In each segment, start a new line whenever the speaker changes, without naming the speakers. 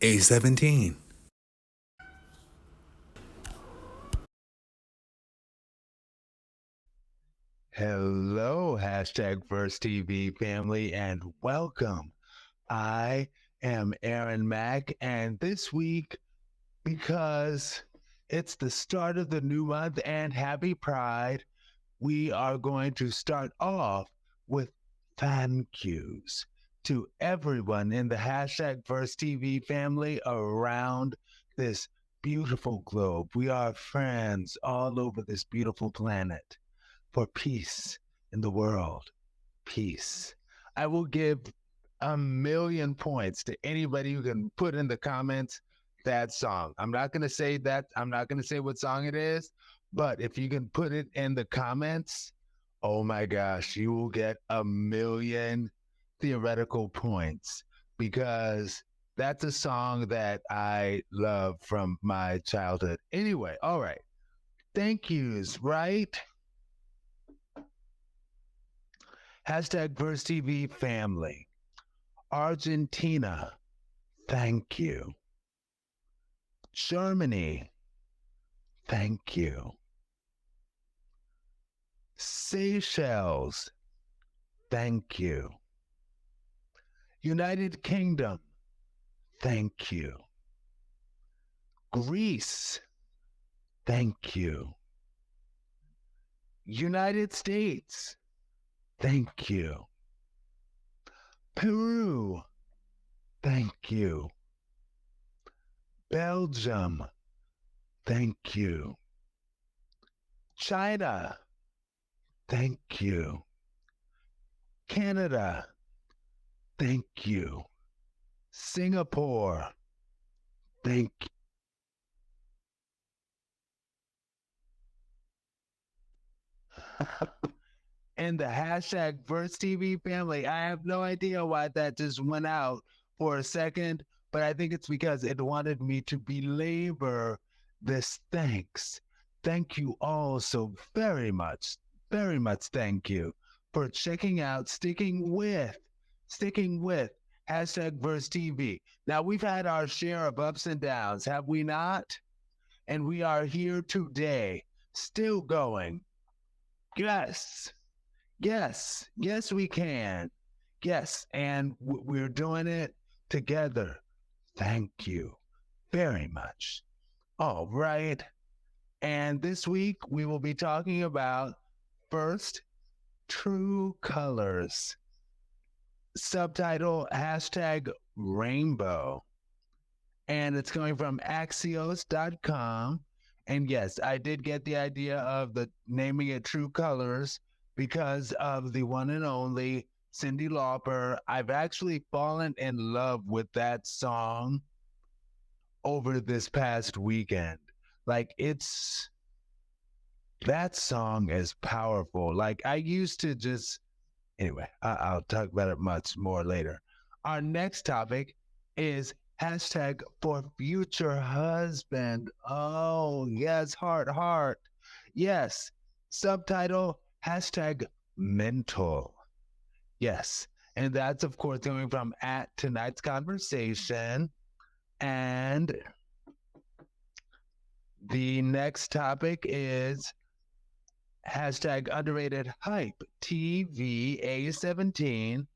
A17.
Hello, hashtag First TV family, and welcome. I am Aaron Mack, and this week, because it's the start of the new month and happy Pride, we are going to start off with thank yous to everyone in the hashtag First TV family around this beautiful globe. We are friends all over this beautiful planet for peace in the world. Peace. I will give 1,000,000 points to anybody who can put in the comments that song. I'm not going to say that. I'm not going to say what song it is, but if you can put it in the comments, oh my gosh, you will get 1,000,000 theoretical points because that's a song that I love from my childhood. Anyway, all right. Thank yous, right? Hashtag First TV family. Argentina, thank you. Germany, thank you. Seychelles, thank you. United Kingdom, thank you. Greece, thank you. United States, thank you. Peru, thank you. Belgium, thank you. China, thank you. Canada, thank you. Singapore, thank you. And the hashtag Verse TV family. I have no idea why that just went out for a second, but I think it's because it wanted me to belabor this thanks. Thank you all so very much thank you for checking out, sticking with hashtag Verse TV. Now, we've had our share of ups and downs, have we not? And we are here today, still going. Yes. Yes, we can. Yes, and we're doing it together. Thank you very much. All right. And this week we will be talking about first, true colors. Subtitle hashtag rainbow. And it's coming from Axios.com. And yes, I did get the idea of the naming it True Colors because of the one and only Cyndi Lauper. I've actually fallen in love with that song over this past weekend. Like it's that song is powerful. Like I used to just anyway, I'll talk about it much more later. Our next topic is hashtag for future husband. Oh, yes, heart. Yes. Subtitle hashtag mental. Yes. And that's, of course, coming from at tonight's conversation. And the next topic is hashtag underrated hype TVA17.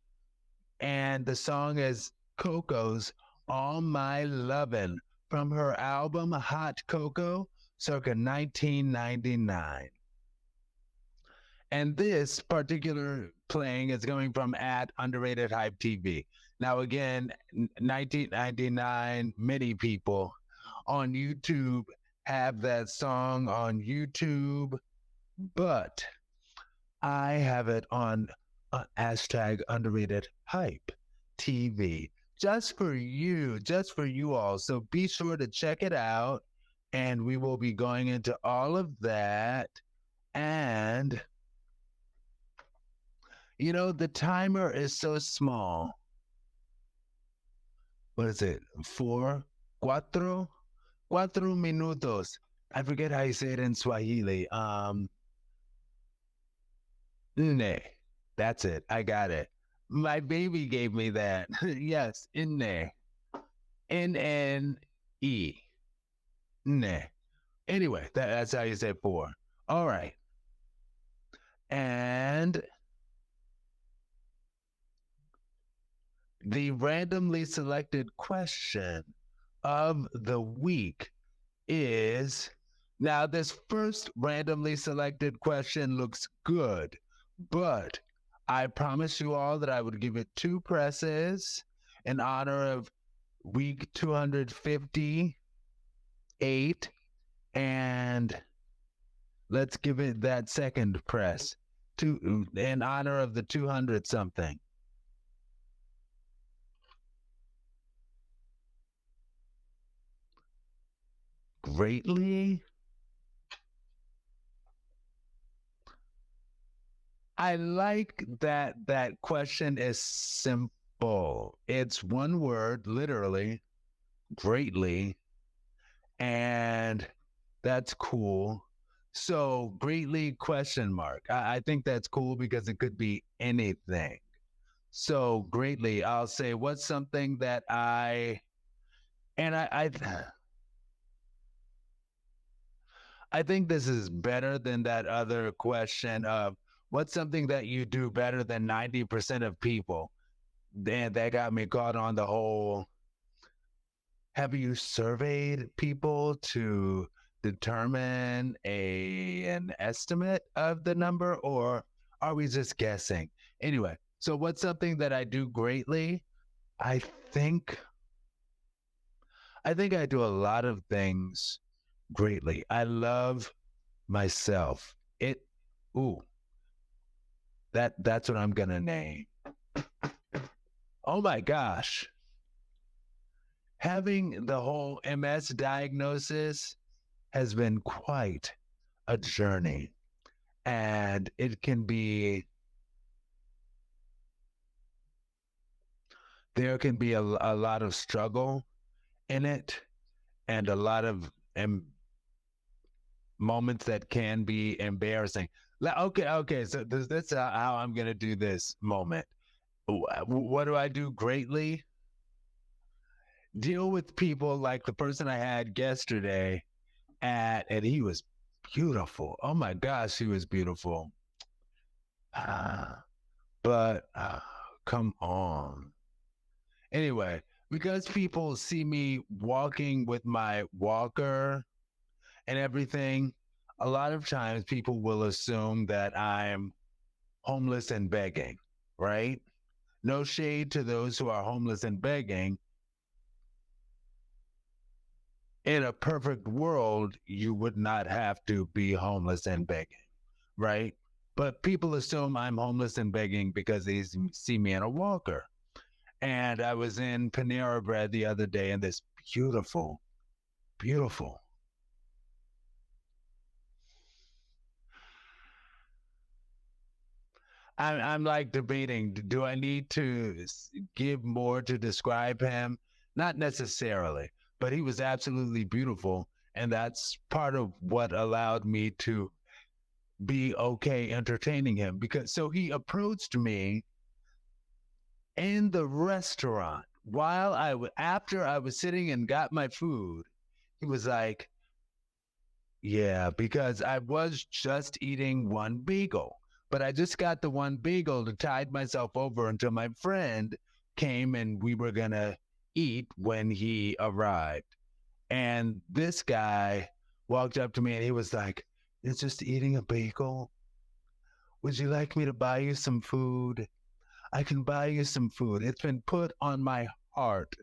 And the song is Coco's All My Lovin' from her album Hot Cocoa circa 1999. And this particular playing is coming from at underrated hype TV. Now again, 1999, many people on YouTube have that song on YouTube, but I have it on hashtag underrated hype TV just for you all. So be sure to check it out. And we will be going into all of that. And, the timer is so small. What is it? Cuatro minutos. I forget how you say it in Swahili. Nne. That's it. I got it. My baby gave me that. Yes, inne. N-N-E. Nah. Anyway, that's how you say four. All right. And the randomly selected question of the week is, now this first randomly selected question looks good, but I promised you all that I would give it two presses in honor of week 258, and let's give it that second press to in honor of the 200 something. Greatly. I like that that question is simple. It's one word, literally, greatly, and that's cool. So greatly question mark. I think that's cool because it could be anything. So greatly, I'll say what's something that I think this is better than that other question of what's something that you do better than 90% of people. Then that got me caught on the whole. Have you surveyed people to determine an estimate of the number, or are we just guessing? Anyway, so what's something that I do greatly? I think I think I do a lot of things greatly. I love myself. Ooh, that's what I'm gonna name. Oh my gosh. Having the whole MS diagnosis has been quite a journey. And there can be a lot of struggle in it and a lot of moments that can be embarrassing. Okay, so this is how I'm going to do this moment. What do I do greatly? Deal with people like the person I had yesterday and he was beautiful. Oh my gosh, he was beautiful. But come on. Anyway, because people see me walking with my walker and everything, a lot of times people will assume that I'm homeless and begging, right? No shade to those who are homeless and begging. In a perfect world, you would not have to be homeless and begging, right? But people assume I'm homeless and begging because they see me in a walker. And I was in Panera Bread the other day, and this beautiful. I'm like debating. Do I need to give more to describe him? Not necessarily, but he was absolutely beautiful, and that's part of what allowed me to be okay entertaining him. Because so he approached me in the restaurant while after I was sitting and got my food. He was like, yeah, because I was just eating one bagel, but I just got the one bagel to tide myself over until my friend came and we were gonna eat when he arrived. And this guy walked up to me and he was like, "It's just eating a bagel. Would you like me to buy you some food? I can buy you some food. It's been put on my heart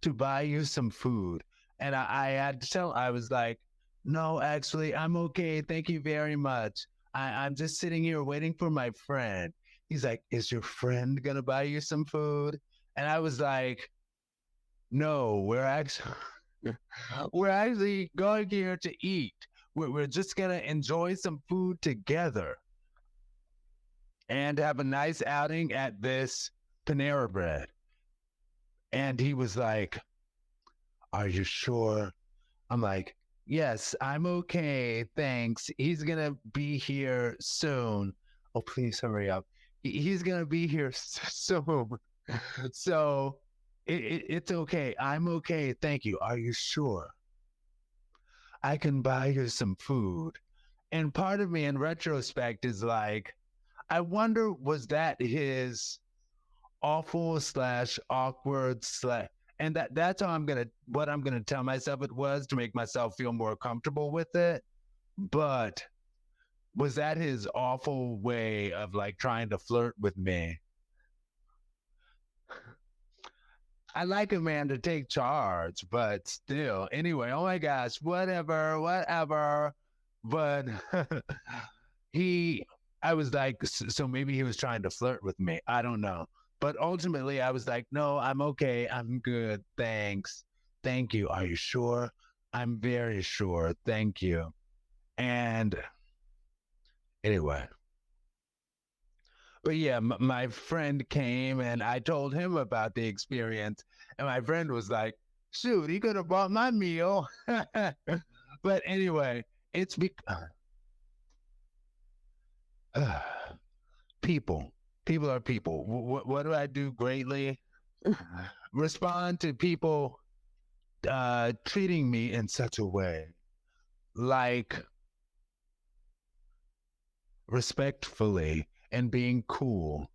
to buy you some food." And I had to tell, I was like, no, actually, I'm okay. Thank you very much. I'm just sitting here waiting for my friend. He's like, is your friend going to buy you some food? And I was like, no, we're actually going here to eat. We're just going to enjoy some food together and have a nice outing at this Panera Bread. And he was like, are you sure? I'm like, yes, I'm okay. Thanks. He's going to be here soon. Oh, please hurry up. He's going to be here soon. So It's okay. I'm okay. Thank you. Are you sure? I can buy you some food. And part of me in retrospect is like, I wonder, was that his awful slash awkward slash, and that's how what I'm gonna tell myself it was to make myself feel more comfortable with it. But was that his awful way of like trying to flirt with me? I like a man to take charge, but still. Anyway, oh my gosh, whatever, whatever. But he, I was like, so maybe he was trying to flirt with me. I don't know. But ultimately, I was like, no, I'm okay. I'm good. Thanks. Thank you. Are you sure? I'm very sure. Thank you. And anyway, but yeah, my friend came and I told him about the experience. And my friend was like, shoot, he could have bought my meal. But anyway, it's because people, people are people. What do I do greatly? Respond to people treating me in such a way, like respectfully and being cool.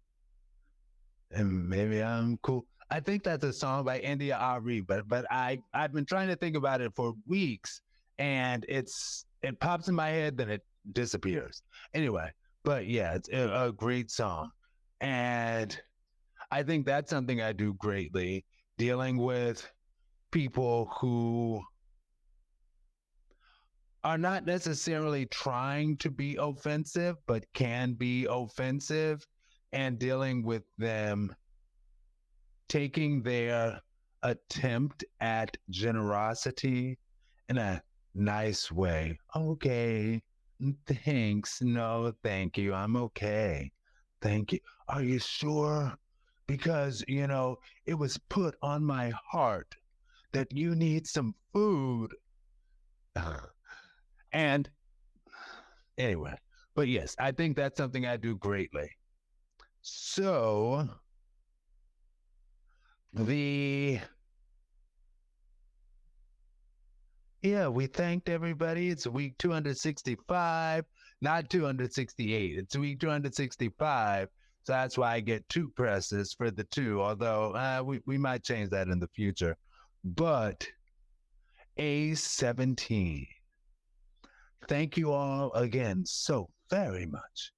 And maybe I'm cool. I think that's a song by India Ari, but I've been trying to think about it for weeks, and it pops in my head, then it disappears. Anyway, but yeah, it's a great song, and I think that's something I do greatly, dealing with people who are not necessarily trying to be offensive, but can be offensive, and dealing with them taking their attempt at generosity in a nice way. Okay, thanks. No, thank you. I'm okay. Thank you. Are you sure? Because, it was put on my heart that you need some food. And anyway, but yes, I think that's something I do greatly. So, the yeah, we thanked everybody. It's week 265, not 268. It's week 265. So that's why I get two presses for the two, although we might change that in the future. But A17, thank you all again so very much.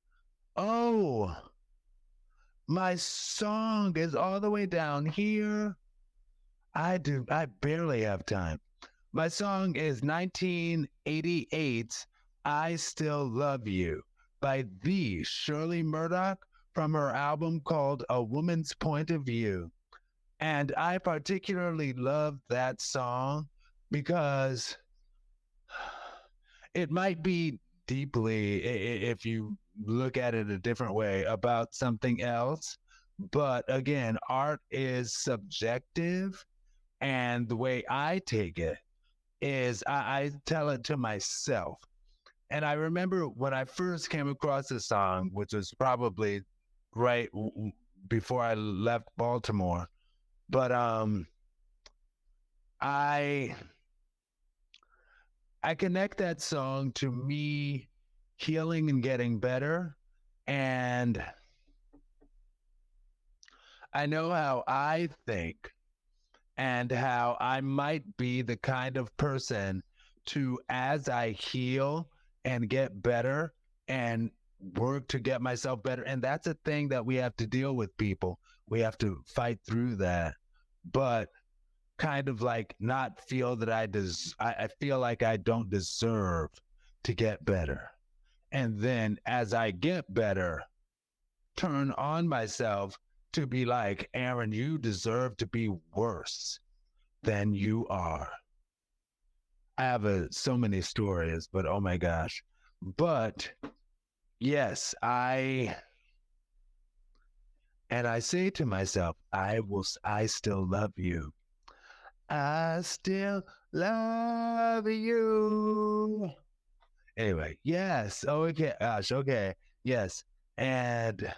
Oh, my song is all the way down here. I barely have time. My song is 1988's I Still Love You by the Shirley Murdoch from her album called A Woman's Point of View. And I particularly love that song because it might be deeply, if you look at it a different way, about something else. But again, art is subjective. And the way I take it is I tell it to myself. And I remember when I first came across this song, which was probably right before I left Baltimore. But I I connect that song to me healing and getting better. And I know how I think and how I might be the kind of person to, as I heal and get better and work to get myself better. And that's a thing that we have to deal with, people. We have to fight through that. But kind of like not feel that I feel like I don't deserve to get better. And then as I get better, turn on myself to be like, Aaron, you deserve to be worse than you are. I have so many stories, but oh my gosh. But yes, I say to myself, I still love you. I still love you. Anyway, yes. Oh, okay. Gosh, okay. Yes. And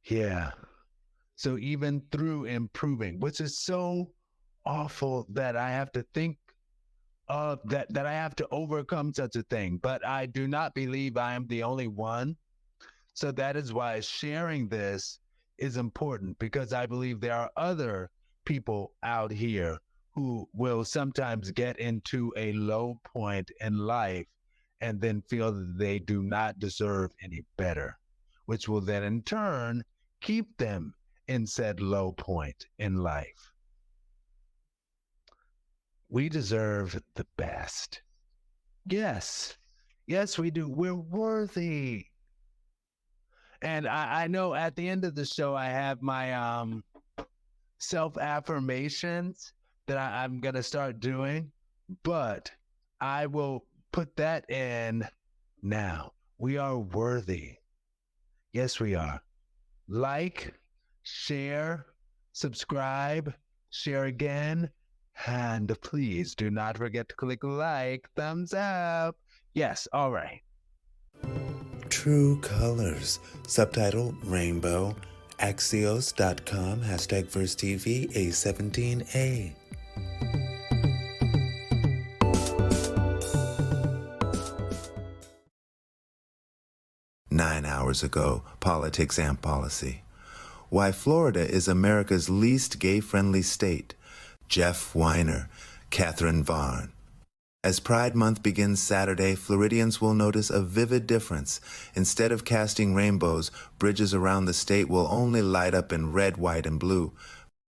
Yeah. So even through improving, which is so awful that I have to think of that I have to overcome such a thing. But I do not believe I am the only one. So that is why sharing this is important because I believe there are other people out here who will sometimes get into a low point in life and then feel that they do not deserve any better, which will then in turn keep them in said low point in life. We deserve the best. Yes. Yes, we do. We're worthy. And I know at the end of the show, I have my self affirmations that I'm going to start doing, but I will put that in now. We are worthy. Yes, we are. Like, share, subscribe, share again, and please do not forget to click like, thumbs up. Yes, all right.
True Colors, subtitle Rainbow, Axios.com, #VerseTV A17A. "9 hours ago, politics and policy. Why Florida is America's least gay-friendly state. Jeff Weiner, Catherine Varn. As Pride Month begins Saturday, Floridians will notice a vivid difference. Instead of casting rainbows, bridges around the state will only light up in red, white, and blue.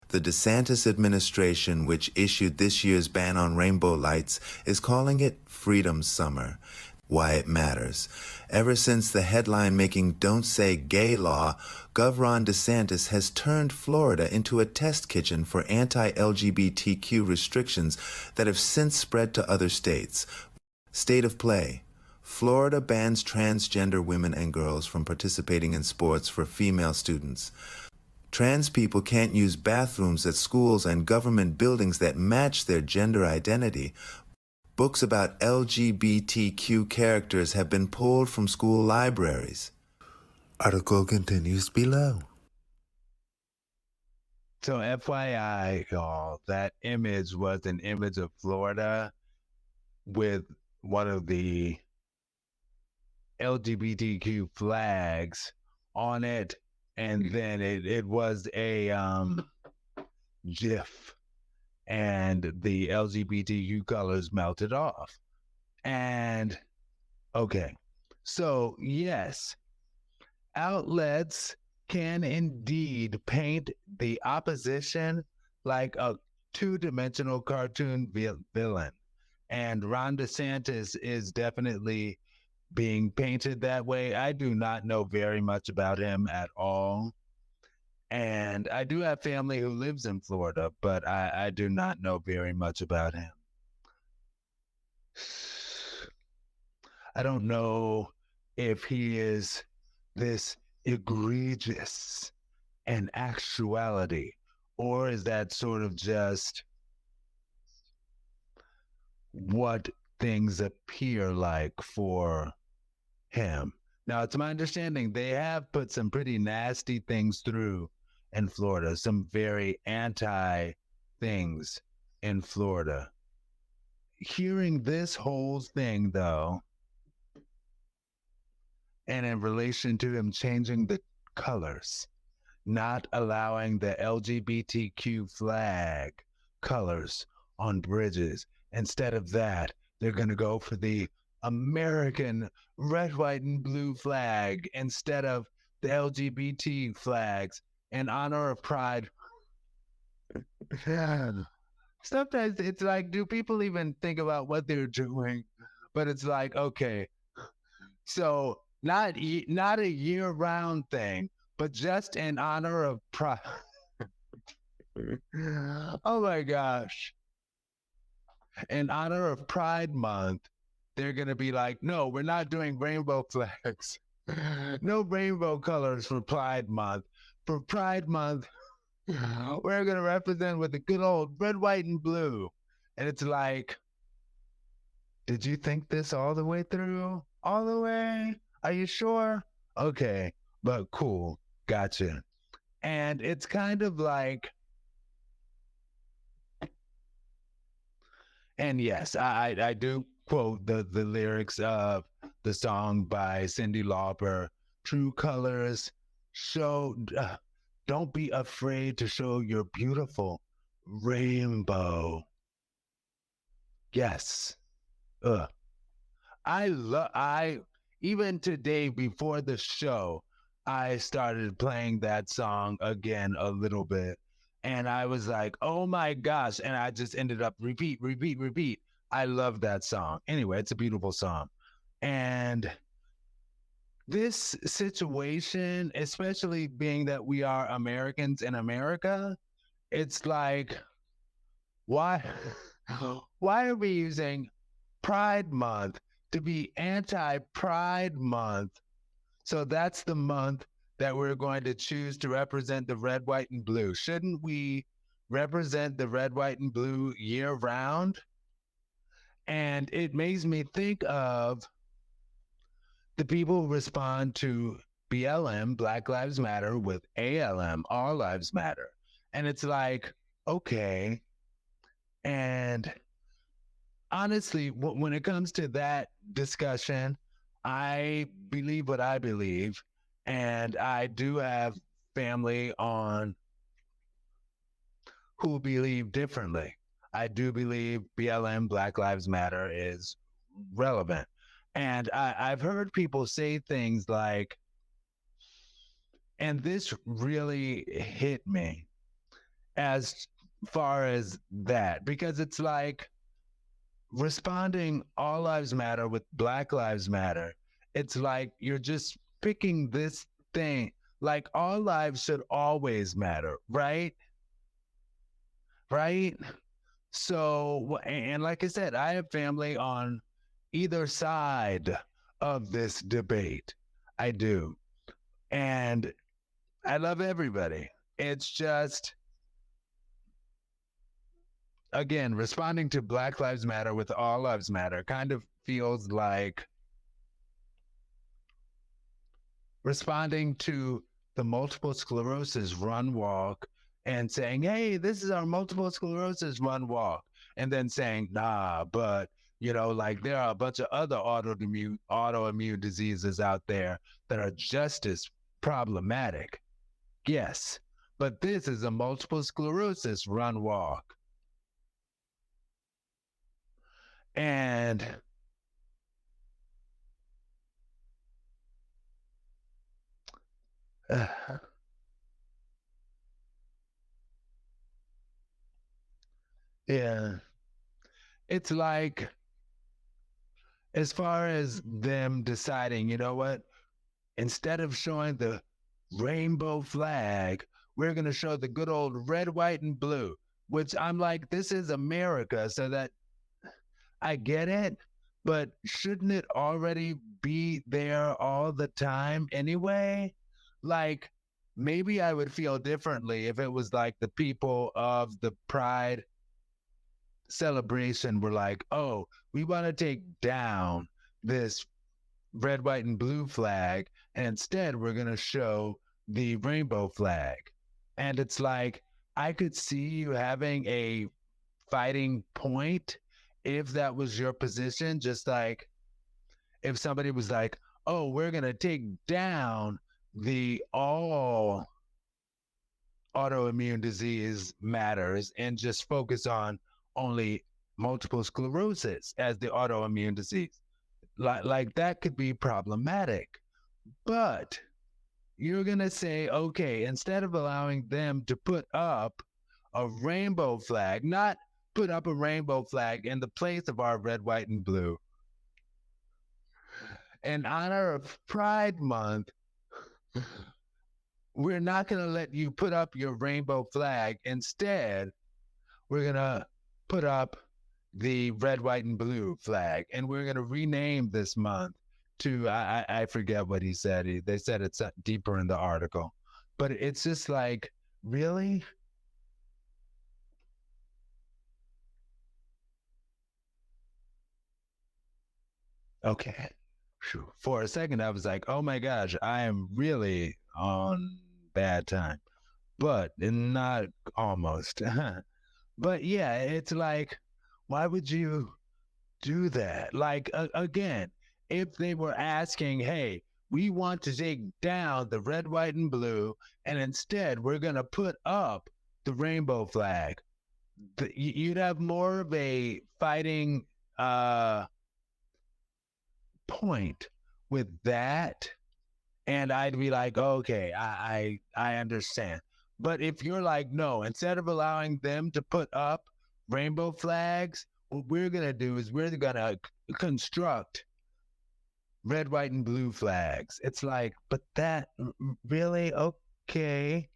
The DeSantis administration, which issued this year's ban on rainbow lights, is calling it Freedom Summer. Why it matters. Ever since the headline-making Don't Say Gay law, Gov. Ron DeSantis has turned Florida into a test kitchen for anti-LGBTQ restrictions that have since spread to other states. State of play. Florida bans transgender women and girls from participating in sports for female students. Trans people can't use bathrooms at schools and government buildings that match their gender identity. Books about LGBTQ characters have been pulled from school libraries. Article continues below.
So, FYI, y'all, that image was an image of Florida with one of the LGBTQ flags on it, and then it was a GIF, and the LGBTQ colors melted off. And okay, so yes, outlets can indeed paint the opposition like a two-dimensional cartoon villain. And Ron DeSantis is definitely being painted that way. I do not know very much about him at all. And I do have family who lives in Florida, but I do not know very much about him. I don't know if he is this egregious in actuality, or is that sort of just what things appear like for him? Now, it's my understanding they have put some pretty nasty things through in Florida, some very anti things in Florida. Hearing this whole thing, though, and in relation to him changing the colors, not allowing the LGBTQ flag colors on bridges. Instead of that, they're going to go for the American red, white, and blue flag instead of the LGBT flags in honor of Pride. Sometimes it's like, do people even think about what they're doing? But it's like, okay, so not a year-round thing, but just in honor of Pride. Oh my gosh. In honor of Pride Month, they're going to be like, no, we're not doing rainbow flags. No rainbow colors for Pride Month. For Pride Month, we're going to represent with the good old red, white, and blue. And it's like, did you think this all the way through? All the way? Are you sure? Okay, but cool. Gotcha. And it's kind of like, and yes, I do quote the lyrics of the song by Cyndi Lauper, "True Colors." Show, don't be afraid to show your beautiful rainbow. Yes. Ugh. I even today before the show, I started playing that song again a little bit. And I was like, oh my gosh. And I just ended up repeat, repeat, repeat. I love that song. Anyway, it's a beautiful song. And this situation, especially being that we are Americans in America, it's like, why why are we using Pride Month to be anti-Pride Month? So that's the month that we're going to choose to represent the red, white, and blue. Shouldn't we represent the red, white, and blue year round? And it makes me think of the people who respond to BLM, Black Lives Matter, with ALM, All Lives Matter. And it's like, okay. And honestly, when it comes to that discussion, I believe what I believe, and I do have family on who believe differently. I do believe BLM, Black Lives Matter, is relevant. And I've heard people say things like, and this really hit me as far as that, because it's like, responding all lives matter with Black Lives Matter, it's like you're just picking this thing. Like all lives should always matter, right? Right? So, and like I said, I have family on either side of this debate. I do. And I love everybody. It's just, again, responding to Black Lives Matter with All Lives Matter kind of feels like responding to the multiple sclerosis run walk and saying, hey, this is our multiple sclerosis run walk. And then saying, nah, but like there are a bunch of other autoimmune diseases out there that are just as problematic. Yes, but this is a multiple sclerosis run walk. And yeah, it's like, as far as them deciding, you know what? Instead of showing the rainbow flag, we're going to show the good old red, white, and blue, which I'm like, this is America. So that I get it, but shouldn't it already be there all the time anyway? Like, maybe I would feel differently if it was like the people of the Pride celebration were like, oh, we want to take down this red, white, and blue flag. And instead, we're going to show the rainbow flag. And it's like, I could see you having a fighting point if that was your position. Just like if somebody was like, oh, we're going to take down the all autoimmune disease matters and just focus on only multiple sclerosis as the autoimmune disease. Like that could be problematic. But you're going to say, okay, instead of allowing them to put up a rainbow flag, not put up a rainbow flag in the place of our red, white, and blue, in honor of Pride Month, we're not going to let you put up your rainbow flag. Instead, we're going to put up the red, white, and blue flag. And we're going to rename this month to, I forget what he said. They said it's deeper in the article. But it's just like, really? Okay. For a second, I was like, oh my gosh, I am really on bad time, but not almost. But yeah, it's like, why would you do that? Like, again, if they were asking, hey, we want to take down the red, white, and blue, and instead we're going to put up the rainbow flag, you'd have more of a fighting uh, point with that. And I'd be like, okay, I understand. But if you're like, no, instead of allowing them to put up rainbow flags, what we're going to do is we're going to construct red, white, and blue flags. It's like, but that really okay.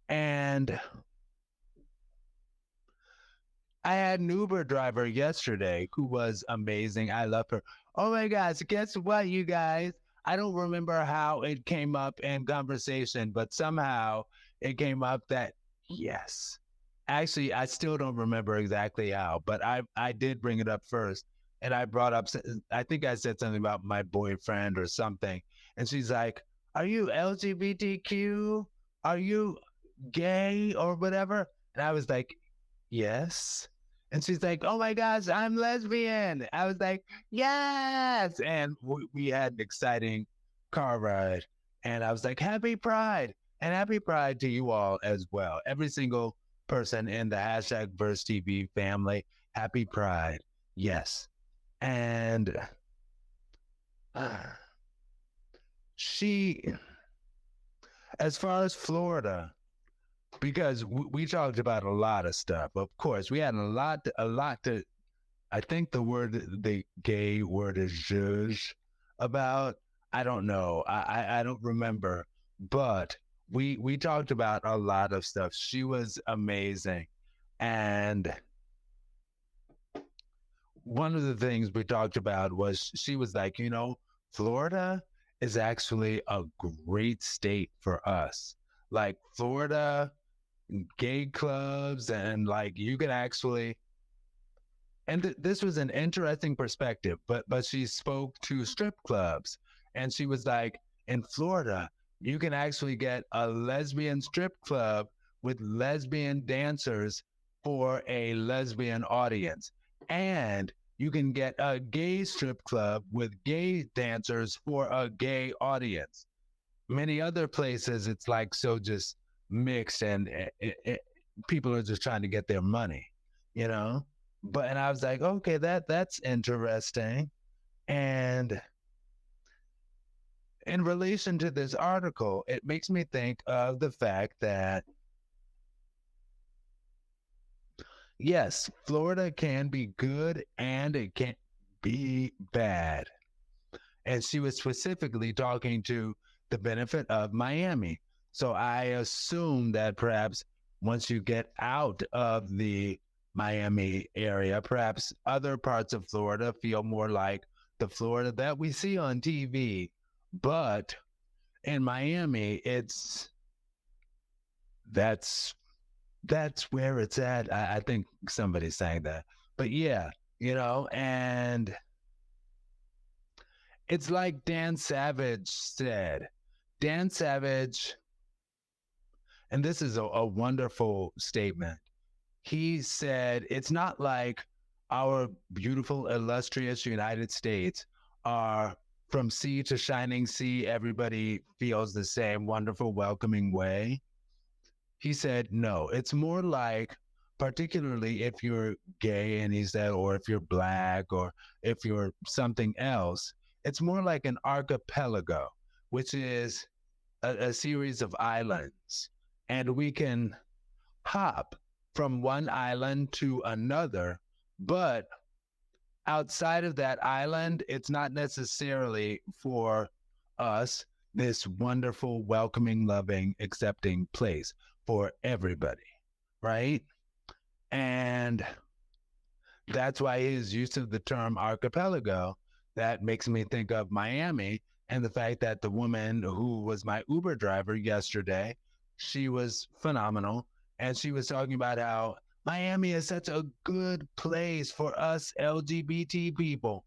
And I had an Uber driver yesterday who was amazing. I love her. Oh my gosh, guess what, you guys? I don't remember how it came up in conversation, but somehow it came up that yes. Actually, I still don't remember exactly how, but I did bring it up first. And I brought up, I think I said something about my boyfriend or something. And she's like, are you LGBTQ? Are you gay or whatever? And I was like, yes. And she's like, oh my gosh, I'm lesbian. I was like, yes. And we had an exciting car ride. And I was like, happy Pride. And happy Pride to you all as well. Every single person in the hashtag Verse TV family, happy Pride. Yes. And she, as far as Florida, because we talked about a lot of stuff. Of course, we had a lot to. I think the gay word is zhuzh about. I don't know. I don't remember, but we talked about a lot of stuff. She was amazing, and one of the things we talked about was she was like, Florida is actually a great state for us. Like Florida gay clubs and like you can actually and this was an interesting perspective, but she spoke to strip clubs and she was like, in Florida you can actually get a lesbian strip club with lesbian dancers for a lesbian audience, and you can get a gay strip club with gay dancers for a gay audience. Many other places it's like so just mixed, and people are just trying to get their money, you know. But and I was like, okay, that's interesting. And in relation to this article, it makes me think of the fact that yes, Florida can be good and it can be bad. And she was specifically talking to the benefit of Miami. So I assume that perhaps once you get out of the Miami area, perhaps other parts of Florida feel more like the Florida that we see on TV. But in Miami, that's that's where it's at. I think somebody's saying that. But yeah, and it's like Dan Savage said. Dan Savage, and this is a wonderful statement. He said, it's not like our beautiful, illustrious United States are from sea to shining sea. Everybody feels the same wonderful, welcoming way. He said, no, it's more like, particularly if you're gay, and he said, or if you're black, or if you're something else, it's more like an archipelago, which is a series of islands. And we can hop from one island to another, but outside of that island, it's not necessarily for us this wonderful, welcoming, loving, accepting place for everybody, right? And that's why his use of the term archipelago, that makes me think of Miami and the fact that the woman who was my Uber driver yesterday, she was phenomenal. And she was talking about how Miami is such a good place for us LGBT people.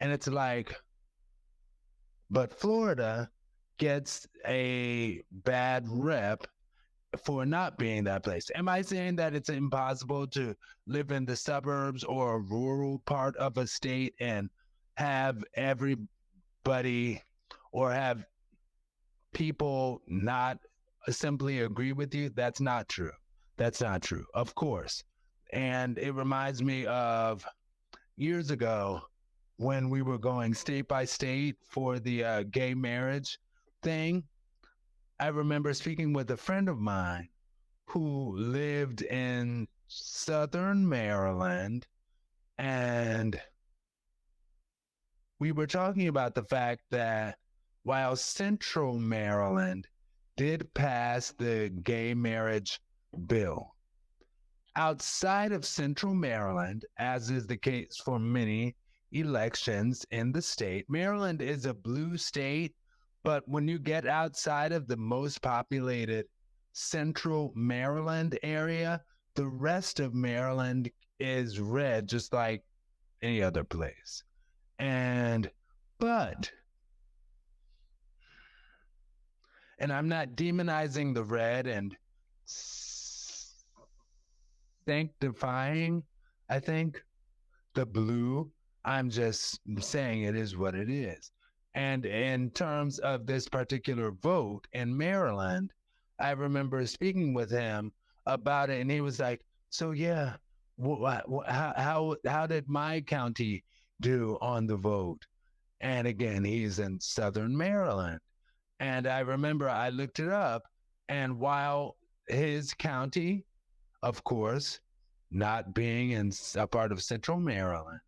And it's like, but Florida gets a bad rep for not being that place. Am I saying that it's impossible to live in the suburbs or a rural part of a state and have everybody or have people not simply agree with you? That's not true. That's not true, of course. And it reminds me of years ago when we were going state by state for the gay marriage thing. I remember speaking with a friend of mine who lived in Southern Maryland, and we were talking about the fact that while Central Maryland did pass the gay marriage bill, outside of Central Maryland, as is the case for many elections in the state, Maryland is a blue state, but when you get outside of the most populated Central Maryland area, the rest of Maryland is red, just like any other place. But I'm not demonizing the red and sanctifying, I think, the blue. I'm just saying it is what it is. And in terms of this particular vote in Maryland, I remember speaking with him about it, and he was like, "So yeah, how did my county do on the vote?" And again, he's in Southern Maryland. And I remember I looked it up, and while his county, of course, not being in a part of Central Maryland,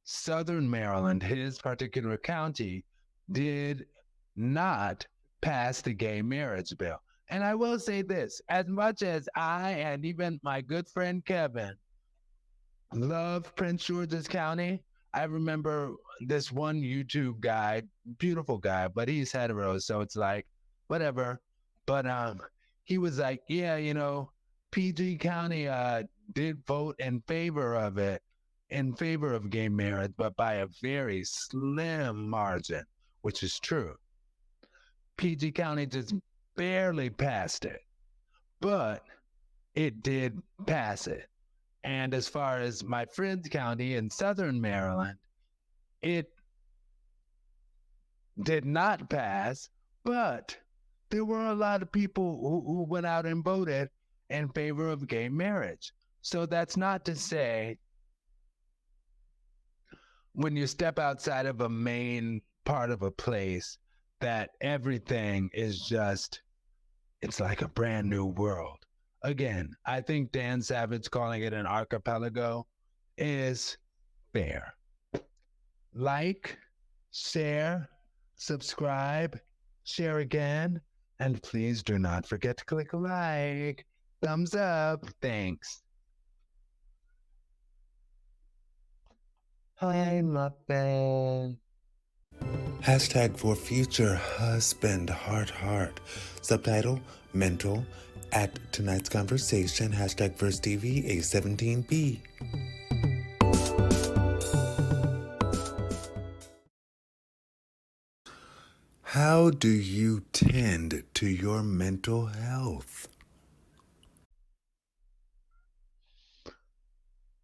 Southern Maryland, his particular county, did not pass the gay marriage bill. And I will say this, as much as I and even my good friend Kevin love Prince George's County, I remember this one YouTube guy, beautiful guy, but he's hetero, so it's like, whatever. But he was like, yeah, PG County did vote in favor of it, in favor of gay marriage, but by a very slim margin, which is true. PG County just barely passed it, but it did pass it. And as far as my friend's county in Southern Maryland, it did not pass, but there were a lot of people who went out and voted in favor of gay marriage. So that's not to say when you step outside of a main part of a place that everything is just, it's like a brand new world. Again, I think Dan Savage calling it an archipelago is fair. Like, share, subscribe, share again, and please do not forget to click like. Thumbs up. Thanks. Hi, Muffin.
Hashtag for future husband, heart. Subtitle, mental, at tonight's conversation, hashtag Verse TV, A17B. How do you tend to your mental health?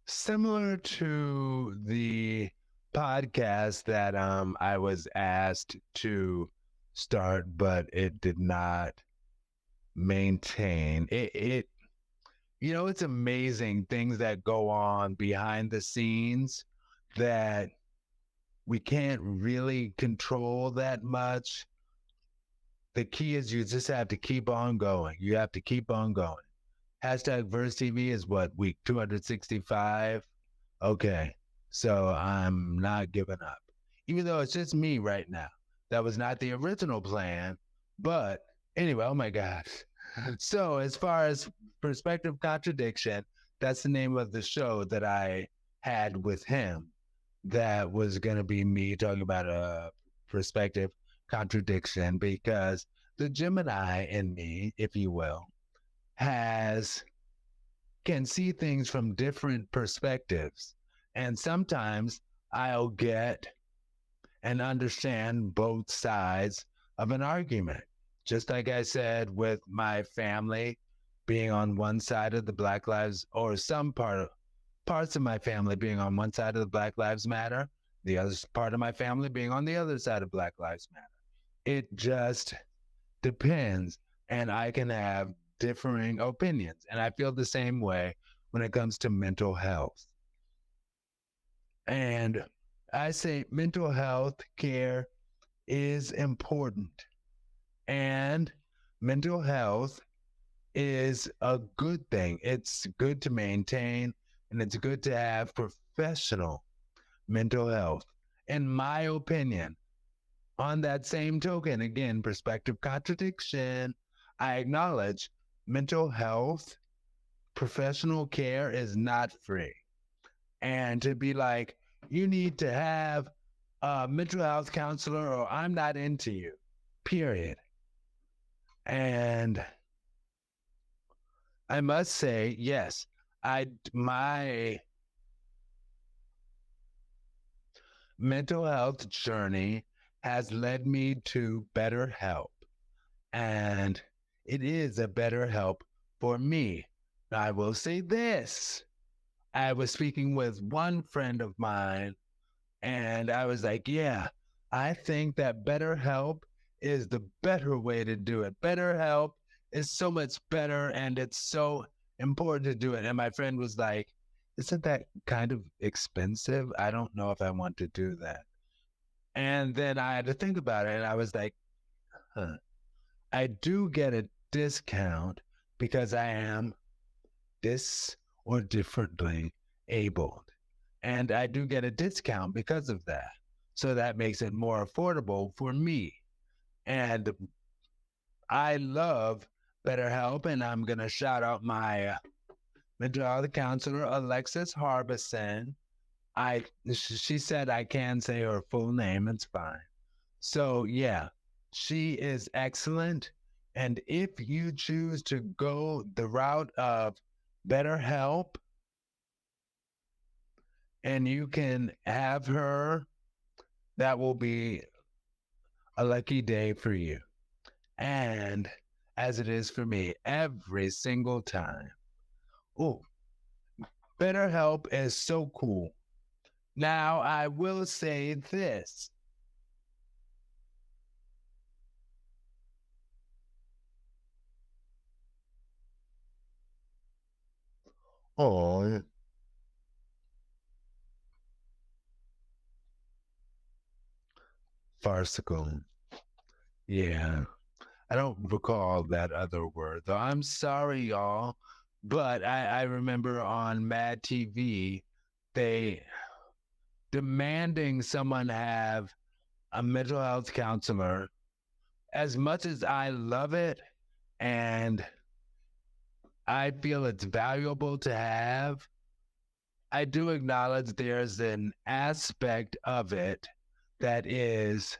Similar to the podcast that I was asked to start, but it did not maintain. It's amazing things that go on behind the scenes that we can't really control that much. The key is you just have to keep on going. You have to keep on going. Hashtag Verse TV is what, week 265? Okay, so I'm not giving up. Even though it's just me right now. That was not the original plan. But anyway, oh my gosh. So as far as Perspective Contradiction, that's the name of the show that I had with him. That was going to be me talking about a perspective contradiction because the Gemini in me, if you will, can see things from different perspectives. And sometimes I'll get and understand both sides of an argument. Just like I said with my family being on one side of the Black Lives, or parts of my family being on one side of the Black Lives Matter, the other part of my family being on the other side of Black Lives Matter. It just depends, and I can have differing opinions. And I feel the same way when it comes to mental health. And I say mental health care is important, and mental health is a good thing. It's good to maintain, and it's good to have professional mental health. In my opinion, on that same token, again, perspective contradiction, I acknowledge mental health professional care is not free. And to be like, you need to have a mental health counselor or I'm not into you, period. And I must say, yes, my mental health journey has led me to better help. And it is a better help for me. I will say this. I was speaking with one friend of mine, and I was like, yeah, I think that BetterHelp is the better way to do it. BetterHelp is so much better, and it's so important to do it. And my friend was like, isn't that kind of expensive? I don't know if I want to do that. And then I had to think about it, and I was like, huh, I do get a discount because I am this or differently abled. And I do get a discount because of that. So that makes it more affordable for me. And I love BetterHelp, and I'm going to shout out my mental health counselor, Alexis Harbison. She said I can say her full name. It's fine. So yeah, she is excellent. And if you choose to go the route of BetterHelp, and you can have her, that will be a lucky day for you. And as it is for me every single time. Oh, BetterHelp is so cool. Now, I will say this. Oh, farcical. Yeah. I don't recall that other word, though. I'm sorry, y'all. But I remember on Mad TV, they demanding someone have a mental health counselor. As much as I love it and I feel it's valuable to have, I do acknowledge there's an aspect of it that is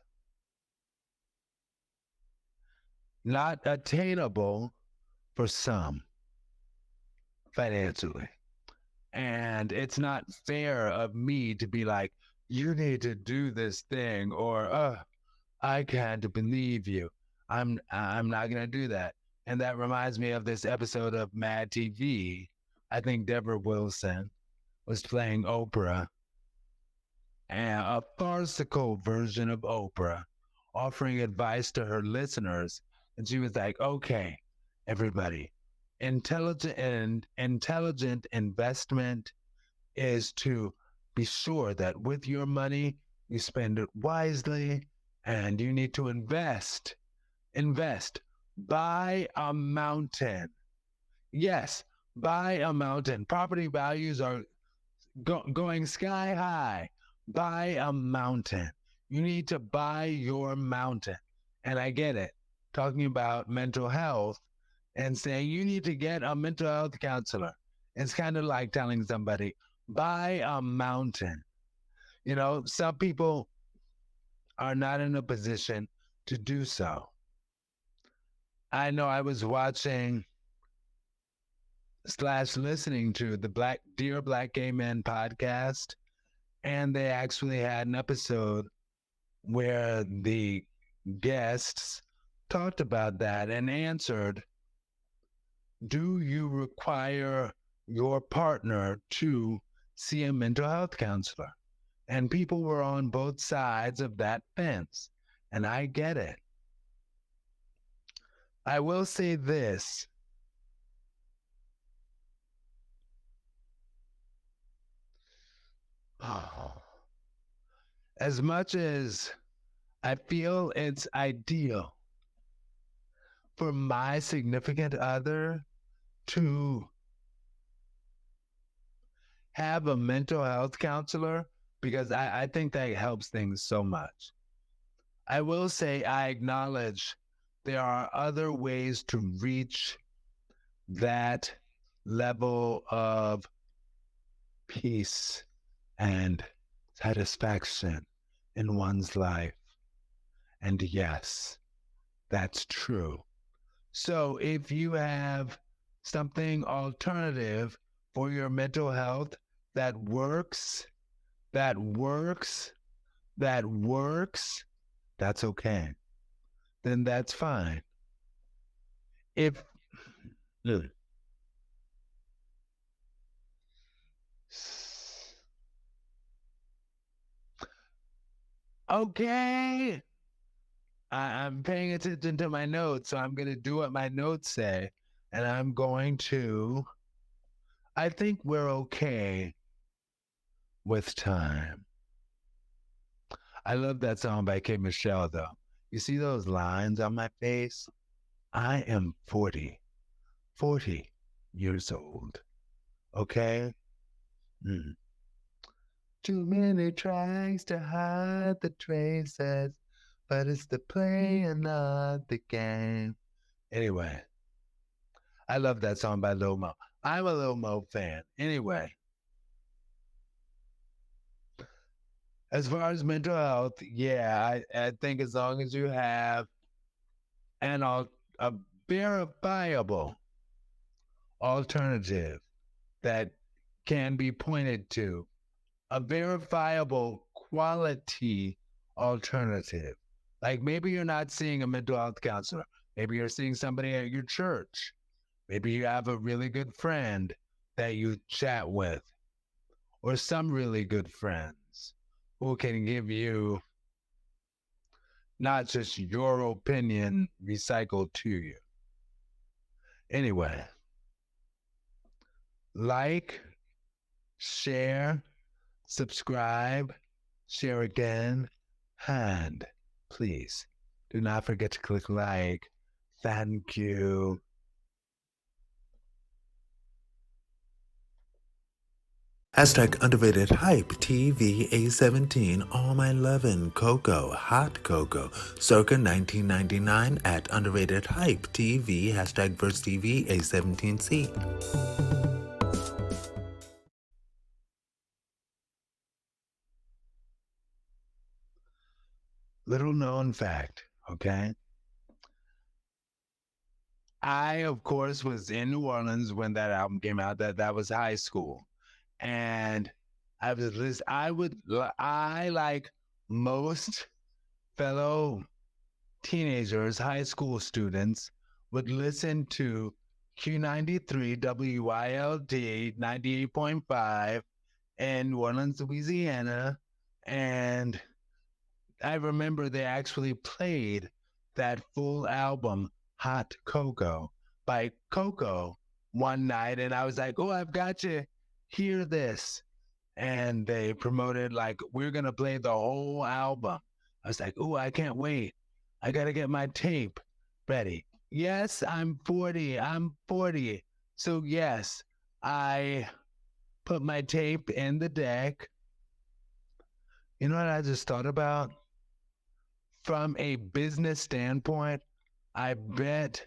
not attainable for some financially. And it's not fair of me to be like, you need to do this thing, or I can't believe you. I'm not gonna do that. And that reminds me of this episode of Mad TV. I think Deborah Wilson was playing Oprah, and a farcical version of Oprah, offering advice to her listeners. And she was like, okay, everybody, intelligent investment is to be sure that with your money, you spend it wisely, and you need to invest. Invest. Buy a mountain. Yes, buy a mountain. Property values are going sky high. Buy a mountain. You need to buy your mountain. And I get it. Talking about mental health and saying you need to get a mental health counselor. It's kind of like telling somebody, buy a mountain. You know, some people are not in a position to do so. I know I was watching slash listening to the Dear Black Gay Men podcast, and they actually had an episode where the guests talked about that and answered, do you require your partner to see a mental health counselor? And people were on both sides of that fence. And I get it. I will say this. As much as I feel it's ideal for my significant other to have a mental health counselor, because I think that helps things so much. I will say I acknowledge there are other ways to reach that level of peace and satisfaction in one's life. And yes, that's true. So if you have something alternative for your mental health that works, that works, that works, that's okay. Then that's fine. If okay, I'm paying attention to my notes, so I'm going to do what my notes say, and I'm going to. I think we're okay with time. I love that song by K. Michelle, though. You see those lines on my face? I am 40 years old. Okay? Mm. Too many tries to hide the traces, but it's the playing of the game. Anyway, I love that song by Lil Mo. I'm a Lil Mo fan. Anyway, as far as mental health, yeah, I think as long as you have a verifiable alternative that can be pointed to, a verifiable quality alternative. Like maybe you're not seeing a mental health counselor. Maybe you're seeing somebody at your church. Maybe you have a really good friend that you chat with, or some really good friends who can give you not just your opinion recycled to you. Anyway, like, share, subscribe, share again, and please do not forget to click like. Thank you.
Hashtag underrated hype TV A17 all my lovin' cocoa hot cocoa circa 1999 at underrated hype TV hashtag verse TV A17C.
Little known fact, okay? I, of course, was in New Orleans when that album came out. That was high school. And I like most fellow teenagers, high school students, would listen to Q93 WYLD 98.5 in New Orleans, Louisiana. And I remember they actually played that full album, Hot Cocoa, by Coco one night. And I was like, oh, I've got to hear this. And they promoted, like, we're going to play the whole album. I was like, oh, I can't wait. I got to get my tape ready. Yes, I'm 40. I'm 40. So, yes, I put my tape in the deck. You know what I just thought about? From a business standpoint, I bet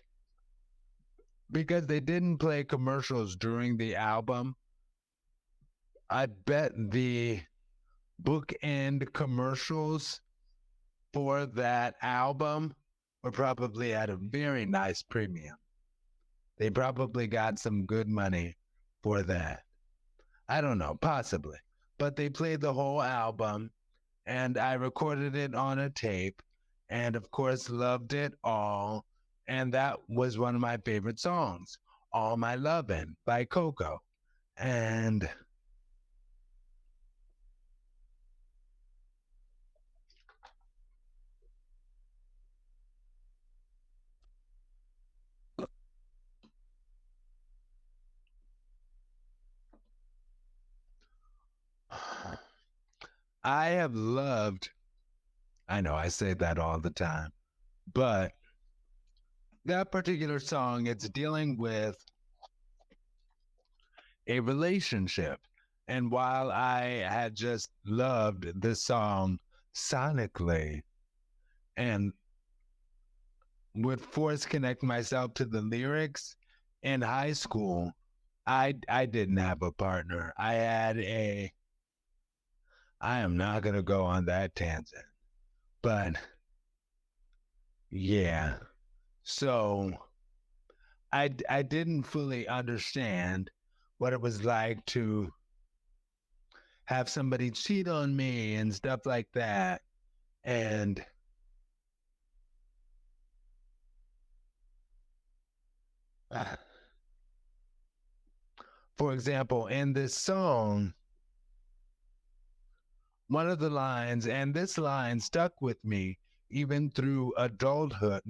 because they didn't play commercials during the album, I bet the bookend commercials for that album were probably at a very nice premium. They probably got some good money for that. I don't know, possibly. But they played the whole album and I recorded it on a tape and of course, loved it all. And that was one of my favorite songs, All My Lovin' by Coco. And I have loved, I know I say that all the time, but that particular song, it's dealing with a relationship. And while I had just loved this song sonically and would force connect myself to the lyrics in high school, I didn't have a partner. I am not gonna go on that tangent. But yeah. So I didn't fully understand what it was like to have somebody cheat on me and stuff like that. And for example, in this song, one of the lines, and this line stuck with me even through adulthood.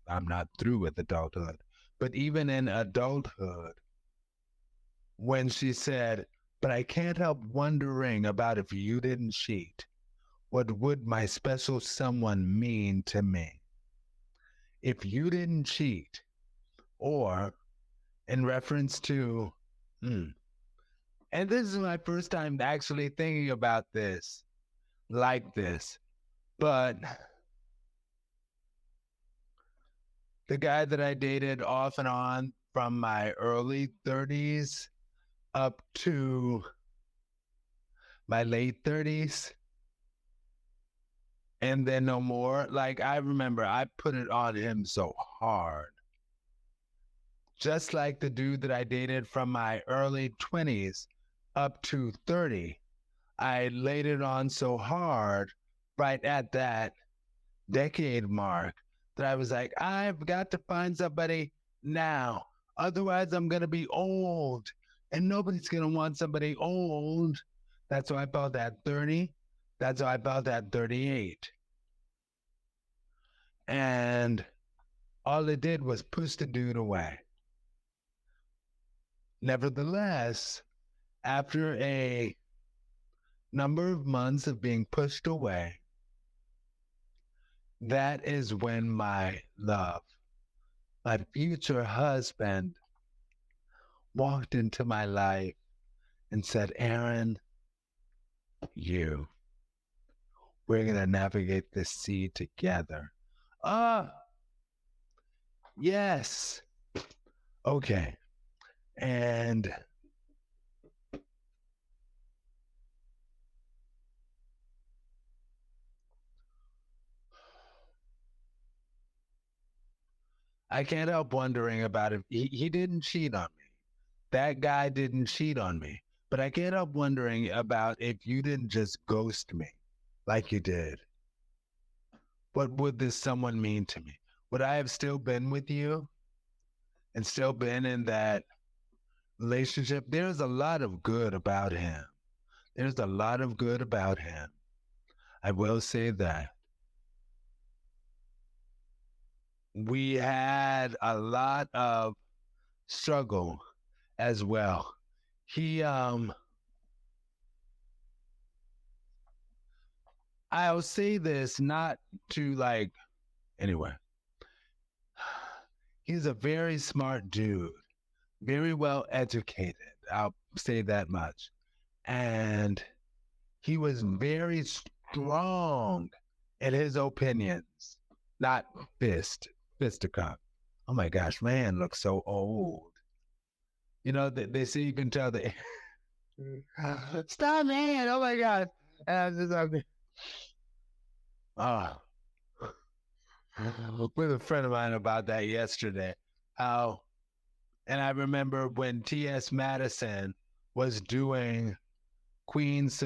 I'm not through with adulthood, but even in adulthood, when she said, "But I can't help wondering about if you didn't cheat. What would my special someone mean to me? If you didn't cheat," or in reference to, and this is my first time actually thinking about this like this, but the guy that I dated off and on from my early 30s up to my late 30s, and then no more. Like, I remember I put it on him so hard. Just like the dude that I dated from my early 20s up to 30, I laid it on so hard right at that decade mark that I was like, I've got to find somebody now. Otherwise, I'm going to be old and nobody's going to want somebody old. That's why I felt at 30. That's why I felt at 38. And all it did was push the dude away. Nevertheless, after a number of months of being pushed away, that is when my love, my future husband, walked into my life and said, Aaron, we're going to navigate this sea together. Ah, yes. Okay. And I can't help wondering about if he didn't cheat on me. That guy didn't cheat on me. But I can't help wondering about if you didn't just ghost me like you did. What would this someone mean to me? Would I have still been with you and still been in that relationship? There's a lot of good about him. There's a lot of good about him. I will say that. We had a lot of struggle as well. I'll say this not to like, anyway, he's a very smart dude, very well educated. I'll say that much. And he was very strong in his opinions, not fisticuff. Oh my gosh, man looks so old. You know, they say you can tell the stop, man. Oh my God. And I was just like, oh, with a friend of mine about that yesterday. How, and I remember when T.S. Madison was doing Queen's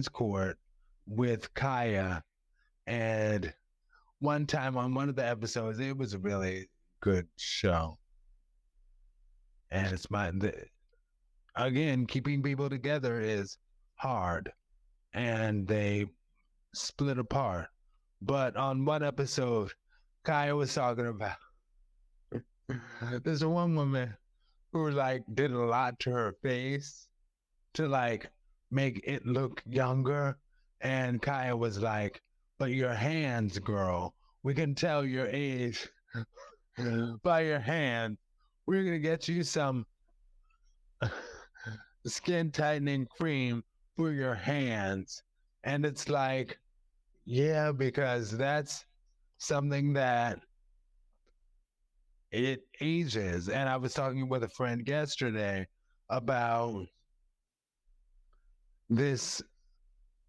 Court with Kaya, and one time on one of the episodes. It was a really good show. And again, keeping people together is hard. And they split apart. But on one episode, Kaya was talking about there's one woman who like did a lot to her face to like make it look younger. And Kaya was like, but your hands, girl, we can tell your age by your hand. We're going to get you some skin tightening cream for your hands. And it's like, yeah, because that's something that it ages. And I was talking with a friend yesterday about this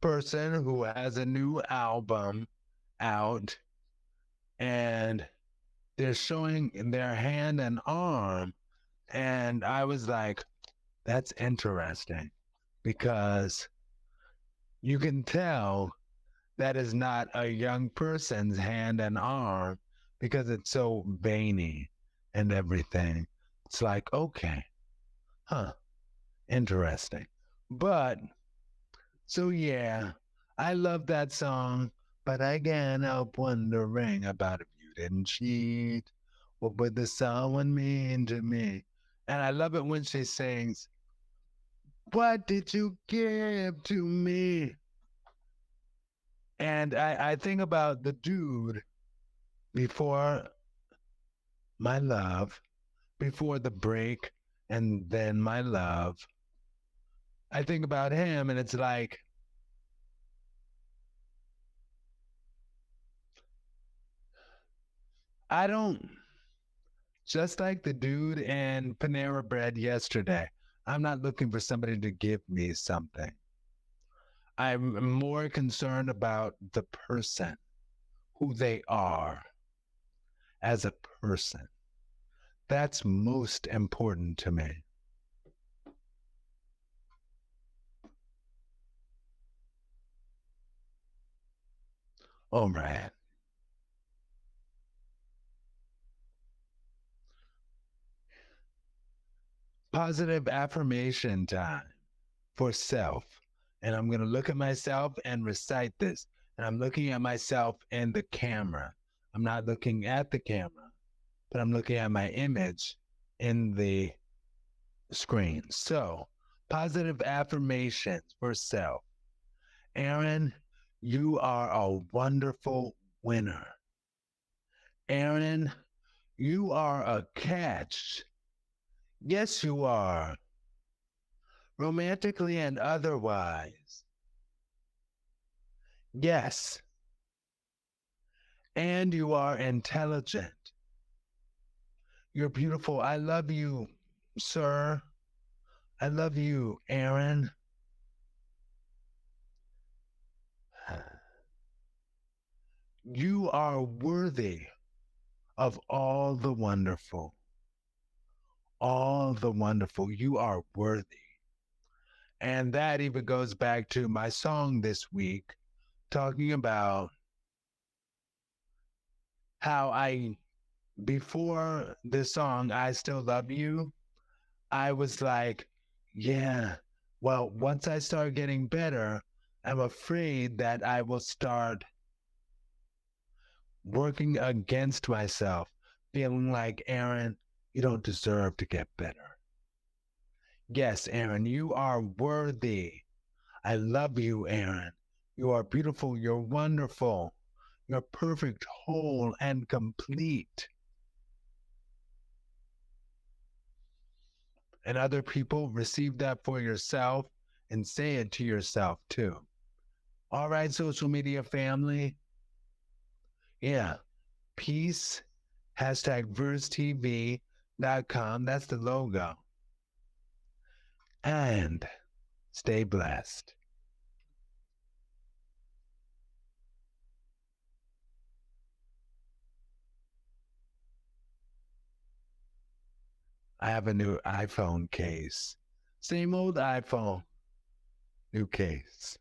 person who has a new album out and they're showing their hand and arm. And I was like, that's interesting because you can tell that is not a young person's hand and arm because it's so veiny and everything. It's like, okay, huh, interesting. But so yeah, I love that song, but I can't help wondering about if you didn't cheat. What would the someone mean to me? And I love it when she sings, what did you give to me? And I think about the dude before my love, before the break, and then my love. I think about him, and it's like, I don't, just like the dude in Panera Bread yesterday, I'm not looking for somebody to give me something. I'm more concerned about the person, who they are as a person. That's most important to me. All right. Positive affirmation time for self. And I'm going to look at myself and recite this. And I'm looking at myself in the camera. I'm not looking at the camera, but I'm looking at my image in the screen. So, positive affirmations for self. Aaron, you are a wonderful winner. Aaron, you are a catch. Yes, you are. Romantically and otherwise. Yes. And you are intelligent. You're beautiful. I love you, sir. I love you, Aaron. You are worthy of all the wonderful. All the wonderful. You are worthy. And that even goes back to my song this week, talking about how before this song, I Still Love You, I was like, yeah, well, once I start getting better, I'm afraid that I will start working against myself, feeling like, Aaron, you don't deserve to get better. Yes, Aaron, you are worthy. I love you, Aaron. You are beautiful. You're wonderful. You're perfect, whole, and complete. And other people receive that for yourself and say it to yourself too. All right, social media family. Yeah. Peace. #VerseTV.com. That's the logo. And stay blessed. I have a new iPhone case. Same old iPhone, new case.